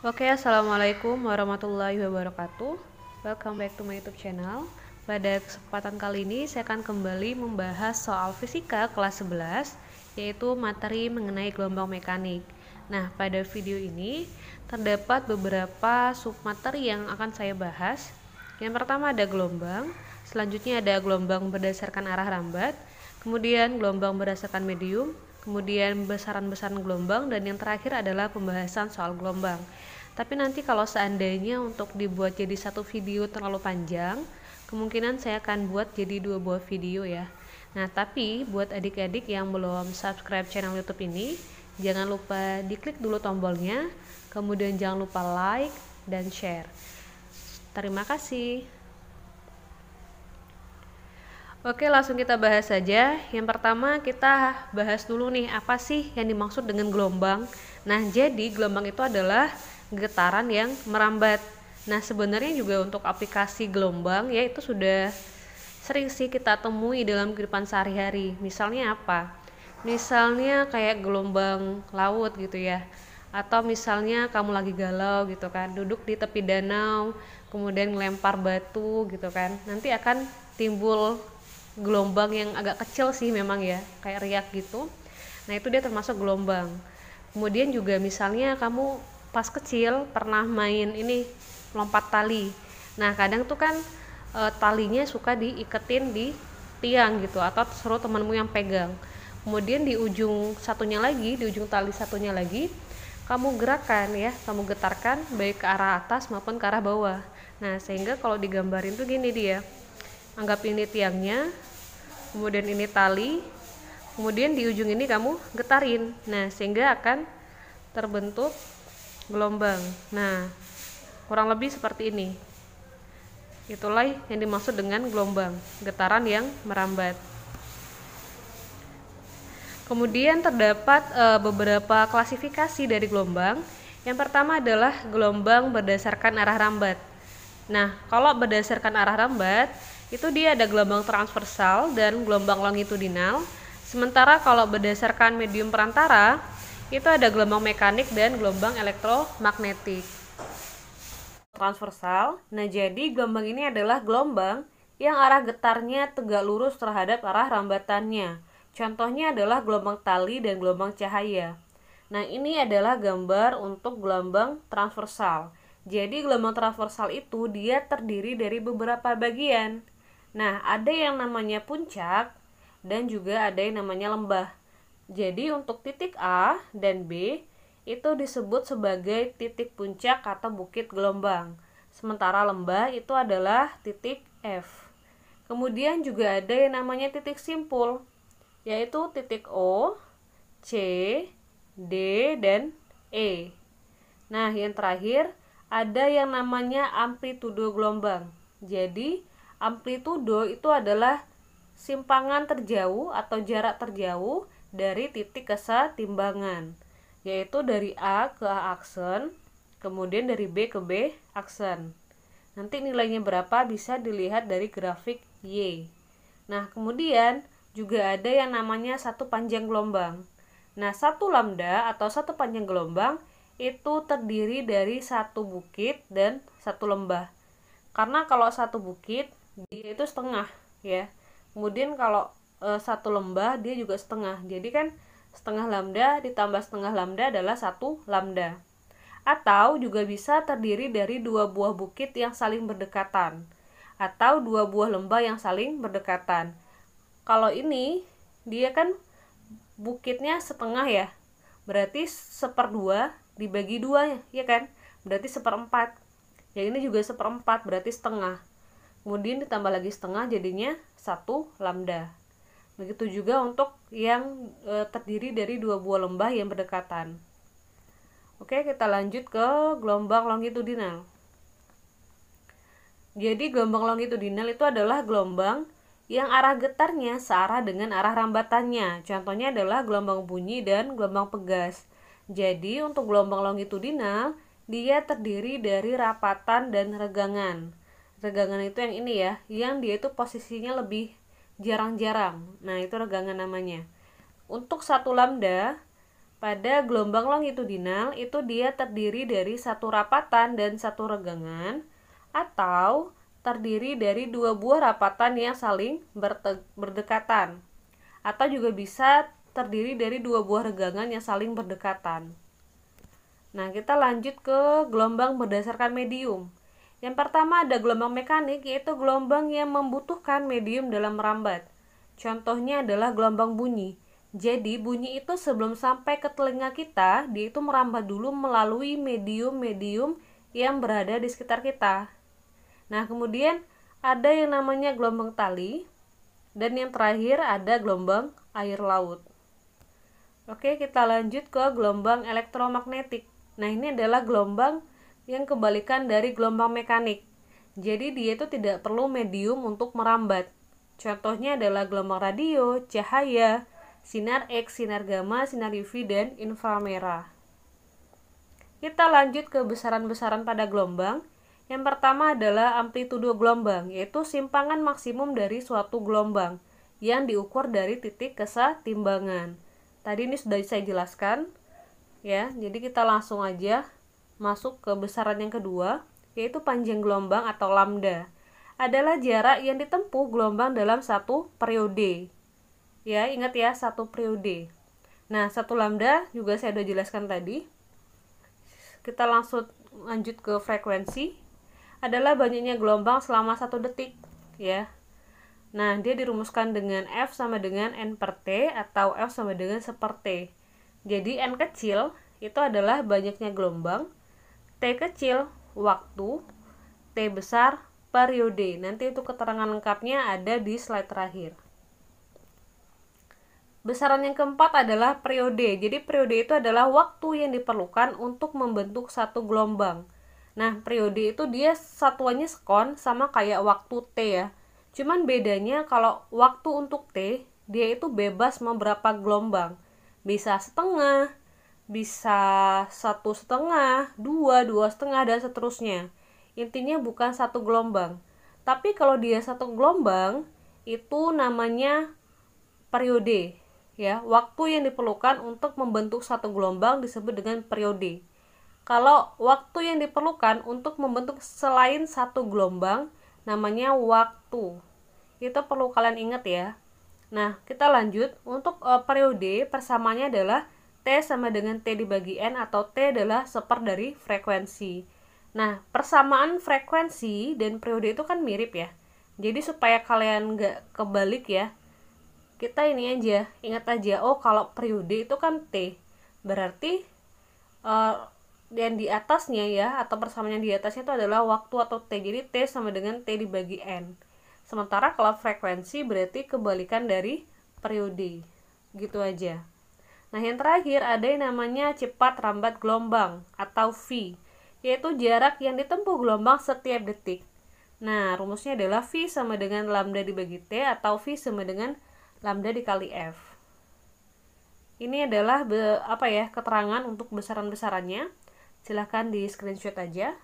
Oke, assalamualaikum warahmatullahi wabarakatuh. Welcome back to my YouTube channel. Pada kesempatan kali ini saya akan kembali membahas soal fisika kelas 11, yaitu materi mengenai gelombang mekanik. Nah, pada video ini terdapat beberapa submateri yang akan saya bahas. Yang pertama ada gelombang, selanjutnya ada gelombang berdasarkan arah rambat, kemudian gelombang berdasarkan medium, kemudian besaran-besaran gelombang, dan yang terakhir adalah pembahasan soal gelombang. Tapi nanti kalau seandainya untuk dibuat jadi satu video terlalu panjang, kemungkinan saya akan buat jadi 2 buah video ya. Nah, tapi buat adik-adik yang belum subscribe channel YouTube ini, jangan lupa diklik dulu tombolnya, kemudian jangan lupa like dan share. Terima kasih. Oke, langsung kita bahas saja. Yang pertama kita bahas dulu nih, apa sih yang dimaksud dengan gelombang? Nah, jadi gelombang itu adalah getaran yang merambat. Nah, sebenarnya juga untuk aplikasi gelombang ya itu sudah sering sih kita temui dalam kehidupan sehari-hari. Misalnya apa? Misalnya kayak gelombang laut gitu ya. Atau misalnya kamu lagi galau gitu kan, duduk di tepi danau, kemudian ngelempar batu gitu kan. Nanti akan timbul gelombang yang agak kecil sih memang ya, kayak riak gitu. Nah, itu dia termasuk gelombang. Kemudian juga misalnya kamu pas kecil pernah main ini lompat tali. Nah, kadang tuh kan talinya suka diiketin di tiang gitu, atau suruh temanmu yang pegang. Kemudian di ujung satunya lagi, di ujung tali satunya lagi, kamu gerakan ya, kamu getarkan baik ke arah atas maupun ke arah bawah. Nah, sehingga kalau digambarin tuh gini dia. Anggap ini tiangnya, kemudian ini tali, kemudian di ujung ini kamu getarin. Nah, sehingga akan terbentuk gelombang. Nah, kurang lebih seperti ini. Itulah yang dimaksud dengan gelombang, getaran yang merambat. Kemudian terdapat beberapa klasifikasi dari gelombang. Yang pertama adalah gelombang berdasarkan arah rambat. Nah, kalau berdasarkan arah rambat, itu dia ada gelombang transversal dan gelombang longitudinal. Sementara kalau berdasarkan medium perantara, itu ada gelombang mekanik dan gelombang elektromagnetik. Transversal, nah jadi gelombang ini adalah gelombang yang arah getarnya tegak lurus terhadap arah rambatannya. Contohnya adalah gelombang tali dan gelombang cahaya. Nah, ini adalah gambar untuk gelombang transversal. Jadi gelombang transversal itu dia terdiri dari beberapa bagian. Nah, ada yang namanya puncak dan juga ada yang namanya lembah. Jadi untuk titik A dan B itu disebut sebagai titik puncak atau bukit gelombang. Sementara lembah itu adalah titik F. Kemudian juga ada yang namanya titik simpul, yaitu titik O, C, D, dan E. Nah, yang terakhir ada yang namanya amplitudo gelombang. Jadi, amplitudo itu adalah simpangan terjauh atau jarak terjauh dari titik kesetimbangan, yaitu dari A ke A aksen, kemudian dari B ke B aksen. Nanti nilainya berapa bisa dilihat dari grafik Y. Nah, kemudian juga ada yang namanya satu panjang gelombang. Nah, satu lambda atau satu panjang gelombang itu terdiri dari satu bukit dan satu lembah. Karena kalau satu bukit dia itu setengah ya. Kemudian kalau satu lembah dia juga setengah. Jadi kan setengah lambda ditambah setengah lambda adalah satu lambda. Atau juga bisa terdiri dari dua buah bukit yang saling berdekatan, atau dua buah lembah yang saling berdekatan. Kalau ini dia kan bukitnya setengah ya, berarti seperdua dibagi dua ya kan, berarti seperempat. Yang ini juga seperempat, berarti setengah. Kemudian ditambah lagi setengah jadinya satu lambda. Begitu juga untuk yang terdiri dari dua buah lembah yang berdekatan. Oke, kita lanjut ke gelombang longitudinal. Jadi gelombang longitudinal itu adalah gelombang yang arah getarnya searah dengan arah rambatannya. Contohnya adalah gelombang bunyi dan gelombang pegas. Jadi untuk gelombang longitudinal dia terdiri dari rapatan dan regangan. Regangan itu yang ini ya, yang dia itu posisinya lebih jarang-jarang. Nah, itu regangan namanya. Untuk satu lambda Pada gelombang longitudinal itu dia terdiri dari satu rapatan dan satu regangan, atau terdiri dari dua buah rapatan yang saling berdekatan, atau juga bisa terdiri dari dua buah regangan yang saling berdekatan. Nah, kita lanjut ke gelombang berdasarkan medium. Yang pertama ada gelombang mekanik, yaitu gelombang yang membutuhkan medium dalam merambat. Contohnya adalah gelombang bunyi. Jadi bunyi itu sebelum sampai ke telinga kita, dia itu merambat dulu melalui medium-medium yang berada di sekitar kita. Nah, kemudian ada yang namanya gelombang tali, dan yang terakhir ada gelombang air laut. Oke, kita lanjut ke gelombang elektromagnetik. Nah, ini adalah gelombang yang kebalikan dari gelombang mekanik. Jadi dia itu tidak perlu medium untuk merambat. Contohnya adalah gelombang radio, cahaya, sinar X, sinar gamma, sinar UV, dan inframerah. Kita lanjut ke besaran-besaran pada gelombang. Yang pertama adalah amplitudo gelombang, yaitu simpangan maksimum dari suatu gelombang yang diukur dari titik kesetimbangan. Tadi ini sudah saya jelaskan, ya. Jadi kita langsung aja masuk ke besaran yang kedua, yaitu panjang gelombang atau lambda. Adalah jarak yang ditempuh gelombang dalam satu periode. Ya, ingat ya, satu periode. Nah, satu lambda juga saya sudah jelaskan tadi. Kita langsung lanjut ke frekuensi. Adalah banyaknya gelombang selama 1 detik, ya. Nah, dia dirumuskan dengan F sama dengan N per T atau F sama dengan 1/T. Jadi N kecil itu adalah banyaknya gelombang, T kecil waktu, T besar periode. Nanti itu keterangan lengkapnya ada di slide terakhir. Besaran yang keempat adalah periode. Jadi periode itu adalah waktu yang diperlukan untuk membentuk satu gelombang. Nah, periode itu dia satuannya sekon sama kayak waktu T ya. Cuman bedanya kalau waktu untuk T, dia itu bebas mau berapa gelombang. Bisa setengah, bisa 1,5, 2,5, dan seterusnya. Intinya bukan satu gelombang. Tapi kalau dia satu gelombang, itu namanya periode. Ya, waktu yang diperlukan untuk membentuk satu gelombang disebut dengan periode. Kalau waktu yang diperlukan untuk membentuk selain satu gelombang namanya waktu. Itu perlu kalian ingat ya. Nah, kita lanjut. Untuk periode persamaannya adalah T sama dengan T dibagi N, atau T adalah 1/4 dari frekuensi. Nah, persamaan frekuensi dan periode itu kan mirip ya. Jadi supaya kalian nggak kebalik ya, kita ini aja, ingat aja, oh kalau periode itu kan T. Berarti dan di atasnya ya, atau persamaannya di atasnya itu adalah waktu atau T. Jadi T sama dengan T dibagi N. Sementara kalau frekuensi berarti kebalikan dari periode. Gitu aja. Nah, yang terakhir ada yang namanya cepat rambat gelombang atau V, yaitu jarak yang ditempuh gelombang setiap detik. Nah, rumusnya adalah V sama dengan lambda dibagi T, atau V sama dengan lambda dikali F. Ini adalah keterangan untuk besaran-besarannya. Silahkan di screenshot aja.